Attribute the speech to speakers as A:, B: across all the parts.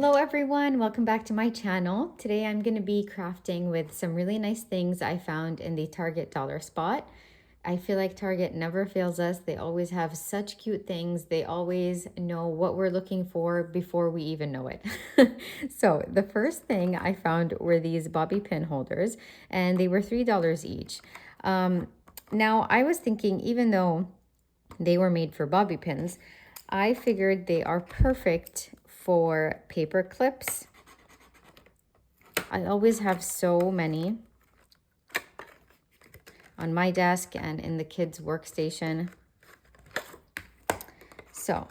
A: Hello everyone, welcome back to my channel. Today I'm going to be crafting with some really nice things I found in the Target dollar spot. I feel like Target never fails us. They always have such cute things. They always know what we're looking for before we even know it. So the first thing I found were these bobby pin holders, and they were $3 each. Now I was thinking, even though they were made for bobby pins, I figured they are perfect for paper clips. I always have so many on my desk and in the kids' workstation. So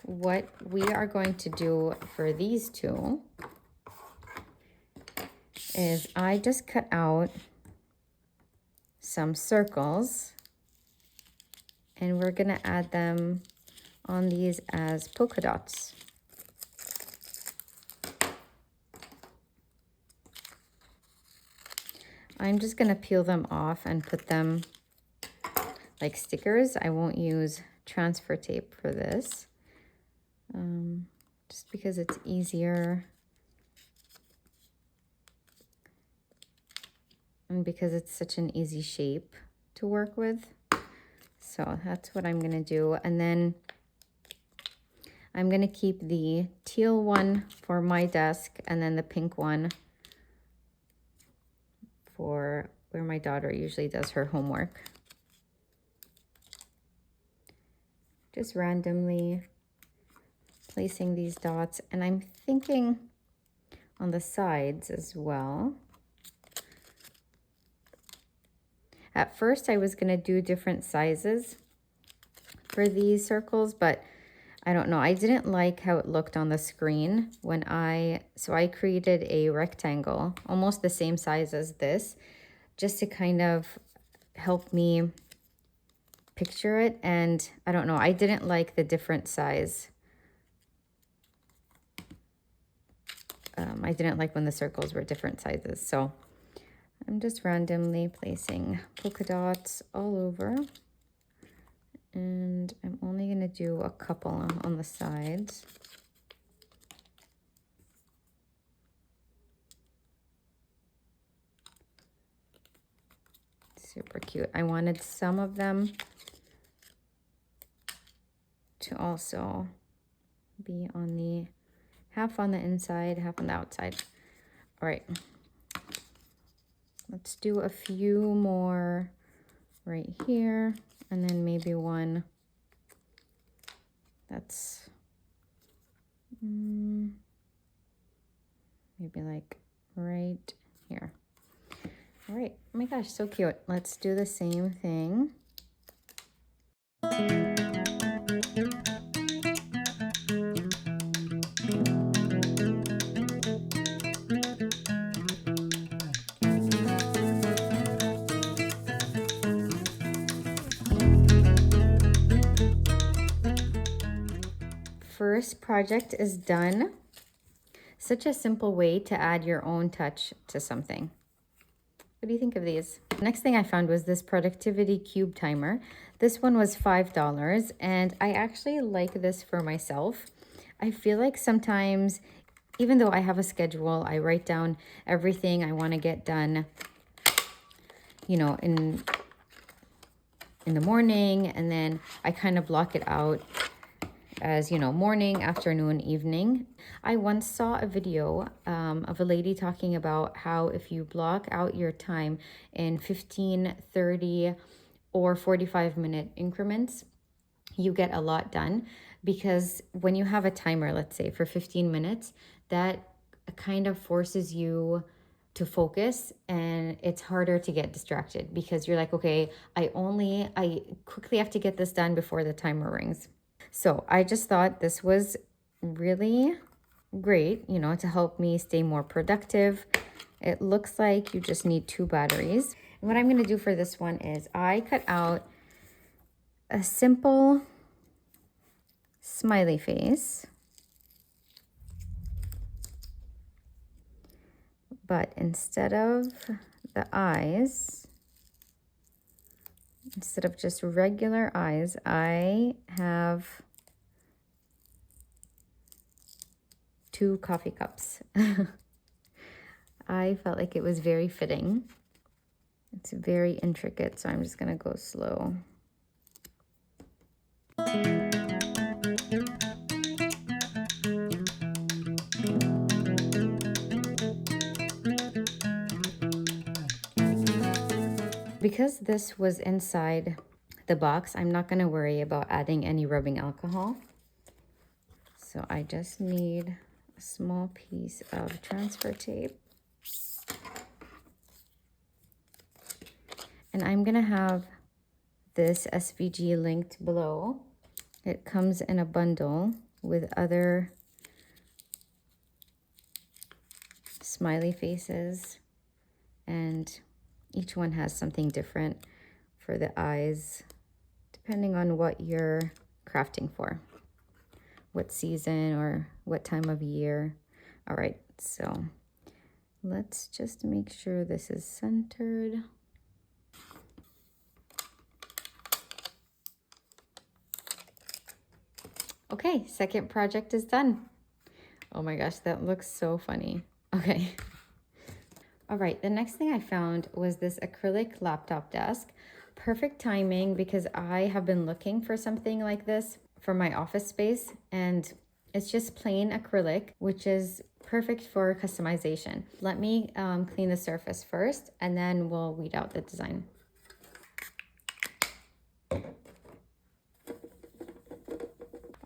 A: what we are going to do for these two is I just cut out some circles and we're gonna add them on these as polka dots. I'm just gonna peel them off and put them like stickers. I won't use transfer tape for this, just because it's easier and because it's such an easy shape to work with. So that's what I'm gonna do. And then I'm gonna keep the teal one for my desk and then the pink one for where my daughter usually does her homework. Just randomly placing these dots, and I'm thinking on the sides as well. At first I was gonna do different sizes for these circles, but I don't know, I didn't like how it looked on the screen when so I created a rectangle, almost the same size as this, just to kind of help me picture it. And I don't know, I didn't like the different size. I didn't like when the circles were different sizes. So I'm just randomly placing polka dots all over. And I'm only going to do a couple on the sides. Super cute. I wanted some of them to also be on the half on the inside, half on the outside. All right. Let's do a few more right here. And then maybe one that's maybe like right here. All right, oh my gosh, so cute. Let's do the same thing. First project is done. Such a simple way to add your own touch to something. What do you think of these? Next thing I found was this productivity cube timer. This one was $5, and I actually like this for myself. I feel like sometimes, even though I have a schedule, I write down everything I want to get done, you know, in the morning, and then I kind of block it out as, you know, morning, afternoon, evening. I once saw a video of a lady talking about how if you block out your time in 15, 30, or 45-minute increments, you get a lot done. Because when you have a timer, let's say for 15 minutes, that kind of forces you to focus, and it's harder to get distracted because you're like, okay, I quickly have to get this done before the timer rings. So I just thought this was really great, you know, to help me stay more productive. It looks like you just need 2 batteries. And what I'm going to do for this one is I cut out a simple smiley face, but instead of the eyes, instead of just regular eyes, I have 2 coffee cups. I felt like it was very fitting. It's very intricate, so I'm just gonna go slow. Because this was inside the box, I'm not gonna worry about adding any rubbing alcohol. So I just need a small piece of transfer tape. And I'm gonna have this SVG linked below. It comes in a bundle with other smiley faces, and each one has something different for the eyes, depending on what you're crafting for, what season or what time of year. All right, so let's just make sure this is centered. Okay, second project is done. Oh my gosh, that looks so funny. Okay. All right, the next thing I found was this acrylic laptop desk. Perfect timing because I have been looking for something like this for my office space, and it's just plain acrylic, which is perfect for customization. Let me clean the surface first, and then we'll weed out the design.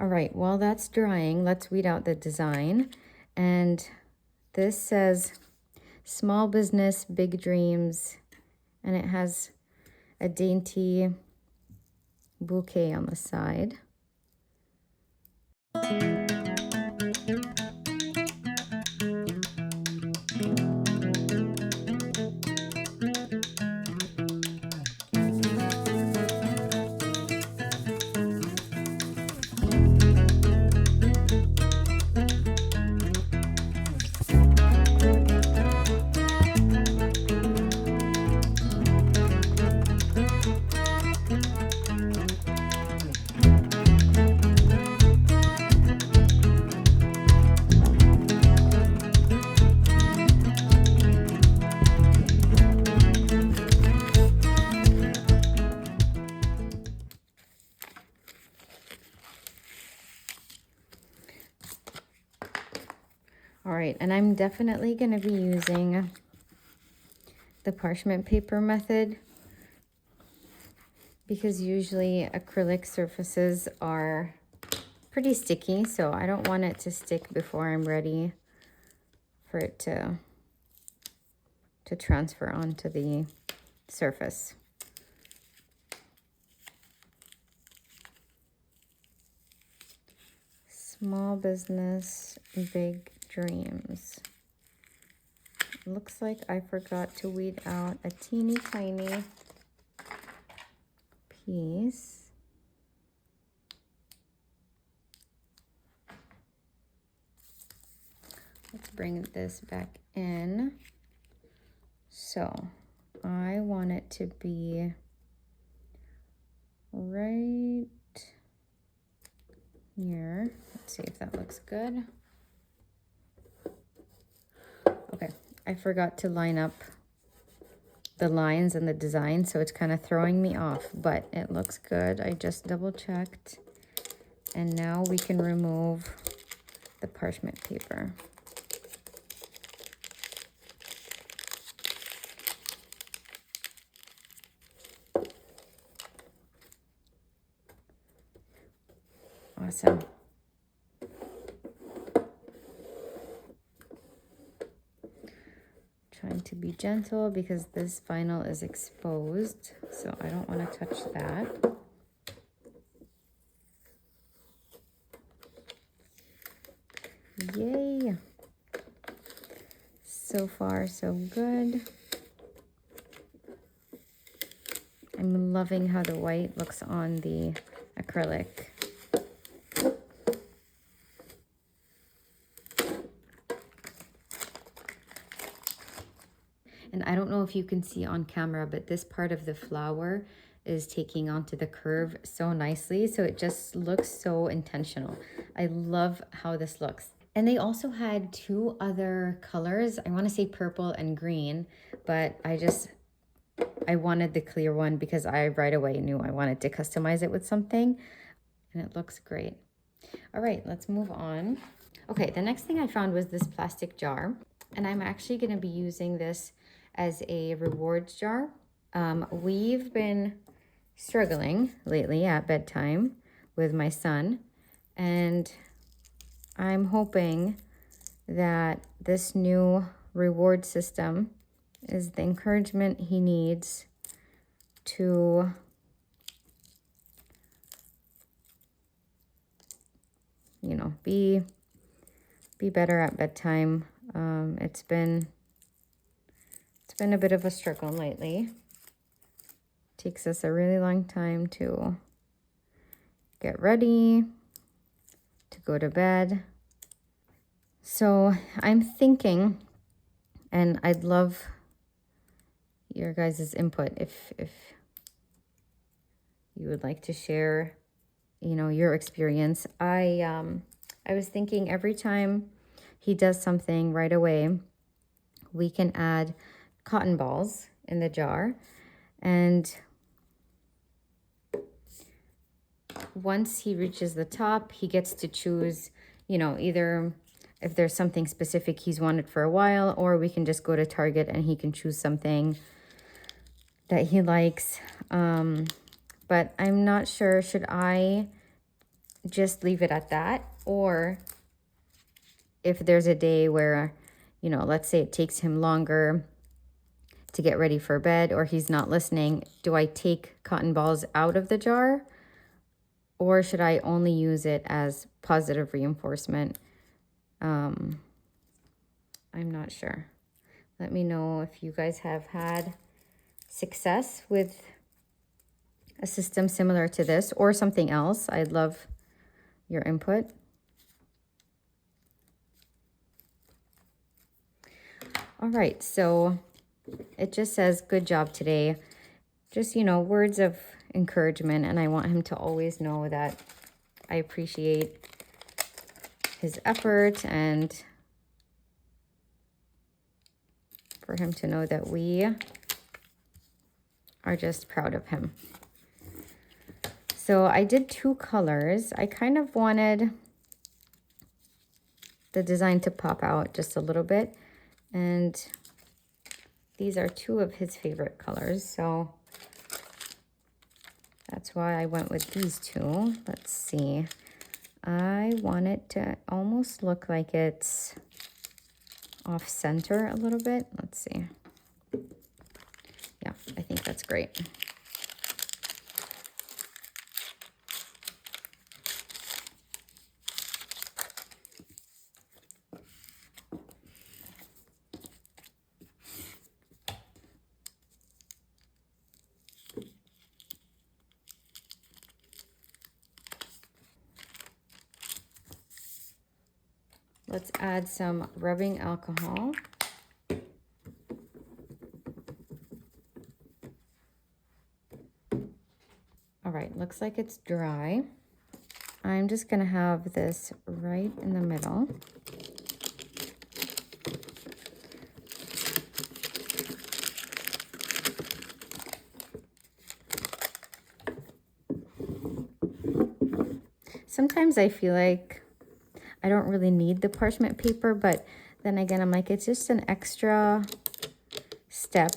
A: All right, while that's drying, let's weed out the design. And this says small business, big dreams, and it has a dainty bouquet on the side. All right, and I'm definitely going to be using the parchment paper method because usually acrylic surfaces are pretty sticky, so I don't want it to stick before I'm ready for it to transfer onto the surface. Small business, big dreams. Looks like I forgot to weed out a teeny tiny piece. Let's bring this back in. So I want it to be right here. Let's see if that looks good. Okay, I forgot to line up the lines and the design, so it's kind of throwing me off, but it looks good. I just double checked, and now we can remove the parchment paper. Awesome. Trying to be gentle because this vinyl is exposed, so I don't want to touch that. Yay! So far, so good. I'm loving how the white looks on the acrylic. And I don't know if you can see on camera, but this part of the flower is taking onto the curve so nicely. So it just looks so intentional. I love how this looks. And they also had two other colors. I want to say purple and green, but I wanted the clear one because I right away knew I wanted to customize it with something, and it looks great. All right, let's move on. Okay, the next thing I found was this plastic jar, and I'm actually going to be using this as a rewards jar. We've been struggling lately at bedtime with my son, and I'm hoping that this new reward system is the encouragement he needs to be better at bedtime. It's been a bit of a struggle lately. Takes us a really long time to get ready, to go to bed. So I'm thinking, and I'd love your guys' input if you would like to share, your experience. I was thinking every time he does something right away, we can add cotton balls in the jar, and once he reaches the top, he gets to choose, either if there's something specific he's wanted for a while, or we can just go to Target and he can choose something that he likes. But I'm not sure, should I just leave it at that? Or if there's a day where, let's say it takes him longer to get ready for bed, or he's not listening, do I take cotton balls out of the jar? Or should I only use it as positive reinforcement? I'm not sure. Let me know if you guys have had success with a system similar to this or something else. I'd love your input. All right, so it just says, good job today. Just, words of encouragement, and I want him to always know that I appreciate his effort, and for him to know that we are just proud of him. So I did two colors. I kind of wanted the design to pop out just a little bit, and these are two of his favorite colors, so that's why I went with these two. Let's see. I want it to almost look like it's off center a little bit. Let's see. Yeah, I think that's great. Let's add some rubbing alcohol. All right, looks like it's dry. I'm just gonna have this right in the middle. Sometimes I feel like I don't really need the parchment paper, but then again, I'm like, it's just an extra step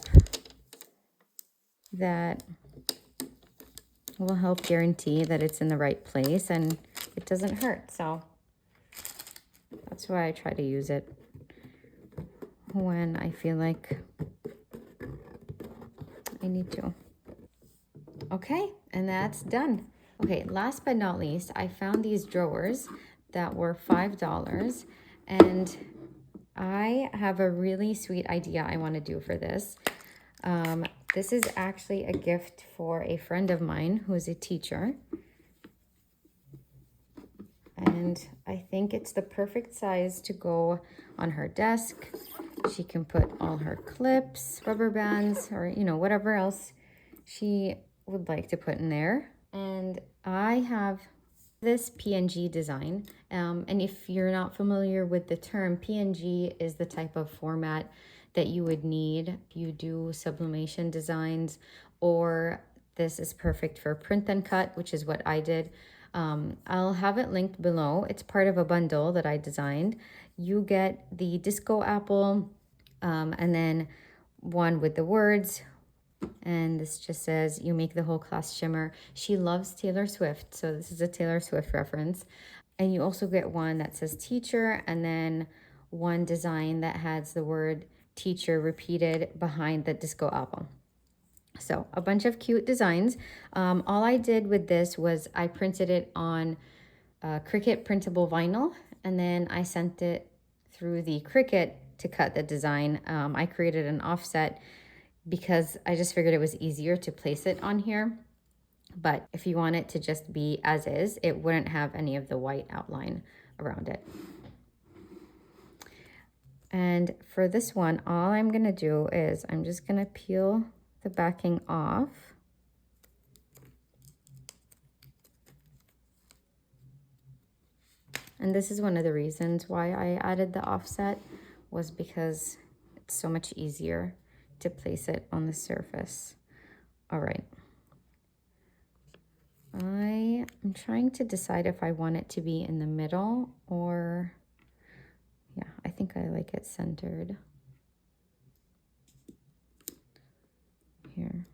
A: that will help guarantee that it's in the right place and it doesn't hurt. So that's why I try to use it when I feel like I need to. Okay, and that's done. Okay, last but not least, I found these drawers that were $5, and I have a really sweet idea I want to do for this. This is actually a gift for a friend of mine who is a teacher, and I think it's the perfect size to go on her desk. She can put all her clips, rubber bands, or whatever else she would like to put in there. And I have this PNG design, And if you're not familiar with the term, PNG is the type of format that you would need if you do sublimation designs, or this is perfect for print and cut, which is what I did. I'll have it linked below. It's part of a bundle that I designed. You get the disco apple, and then one with the words, and this just says, you make the whole class shimmer. She loves Taylor Swift, so this is a Taylor Swift reference. And you also get one that says teacher, and then one design that has the word teacher repeated behind the disco apple. So a bunch of cute designs. All I did with this was I printed it on Cricut printable vinyl, and then I sent it through the Cricut to cut the design. I created an offset because I just figured it was easier to place it on here. But if you want it to just be as is, it wouldn't have any of the white outline around it. And for this one, all I'm gonna do is I'm just gonna peel the backing off. And this is one of the reasons why I added the offset, was because it's so much easier to place it on the surface. All right. I am trying to decide if I want it to be in the middle or, yeah, I think I like it centered. Here.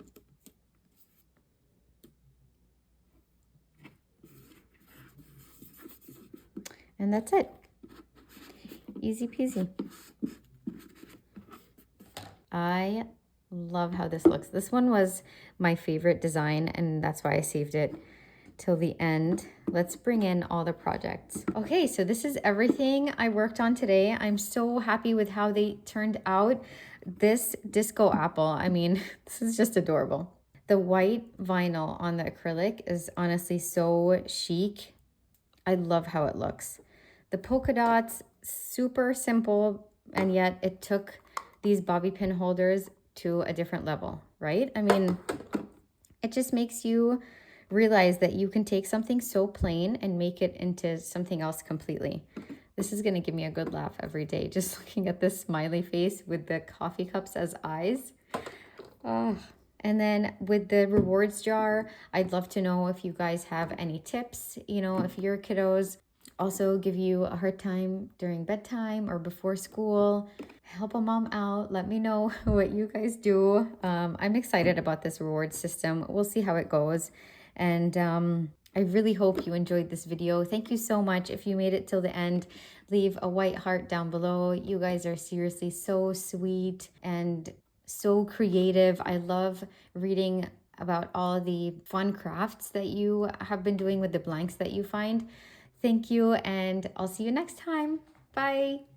A: And that's it. Easy peasy. I love how this looks. This one was my favorite design, and that's why I saved it till the end. Let's bring in all the projects. Okay, so this is everything I worked on today. I'm so happy with how they turned out. This disco apple, I mean, this is just adorable. The white vinyl on the acrylic is honestly so chic. I love how it looks. The polka dots, super simple, and yet it took these bobby pin holders to a different level, right? I mean, it just makes you realize that you can take something so plain and make it into something else completely. This is gonna give me a good laugh every day, just looking at this smiley face with the coffee cups as eyes. Oh. And then with the rewards jar, I'd love to know if you guys have any tips, you know, if your kiddos also give you a hard time during bedtime or before school, help a mom out. Let me know what you guys do. I'm excited about this reward system. We'll see how it goes. And I really hope you enjoyed this video. Thank you so much. If you made it till the end, leave a white heart down below. You guys are seriously so sweet and so creative. I love reading about all the fun crafts that you have been doing with the blanks that you find. Thank you, and I'll see you next time. Bye.